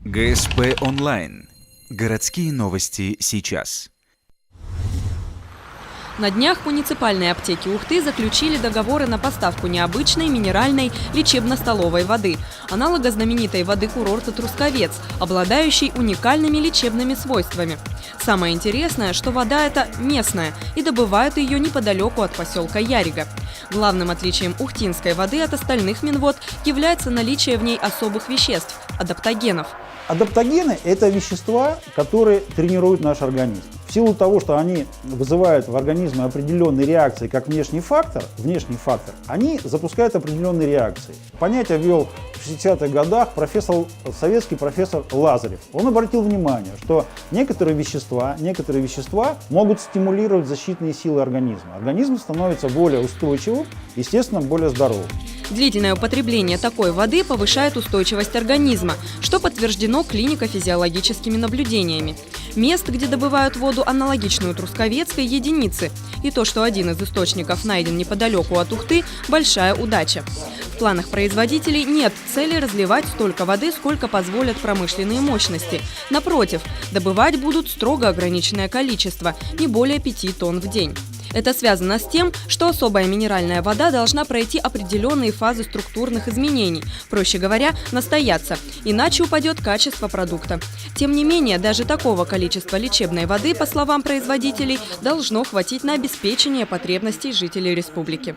ГСП онлайн. Городские новости сейчас. На днях муниципальные аптеки Ухты заключили договоры на поставку необычной минеральной лечебно-столовой воды, аналога знаменитой воды курорта Трусковец, обладающей уникальными лечебными свойствами. Самое интересное, что вода эта местная и добывают ее неподалеку от поселка Ярига. Главным отличием ухтинской воды от остальных минвод является наличие в ней особых веществ – адаптогенов. Адаптогены – это вещества, которые тренируют наш организм. В силу того, что они вызывают в организме определенные реакции, как внешний фактор, они запускают определенные реакции. Понятие ввел в 60-х годах советский профессор Лазарев. Он обратил внимание, что некоторые вещества могут стимулировать защитные силы организма. Организм становится более устойчивым, естественно, более здоровым. Длительное употребление такой воды повышает устойчивость организма, что подтверждено клинико-физиологическими наблюдениями. Мест, где добывают воду, аналогичную Трусковецкой, единицы. И то, что один из источников найден неподалеку от Ухты – большая удача. В планах производителей нет цели разливать столько воды, сколько позволят промышленные мощности. Напротив, добывать будут строго ограниченное количество – не более 5 тонн в день. Это связано с тем, что особая минеральная вода должна пройти определенные фазы структурных изменений, проще говоря, настояться, иначе упадет качество продукта. Тем не менее, даже такого количества лечебной воды, по словам производителей, должно хватить на обеспечение потребностей жителей республики.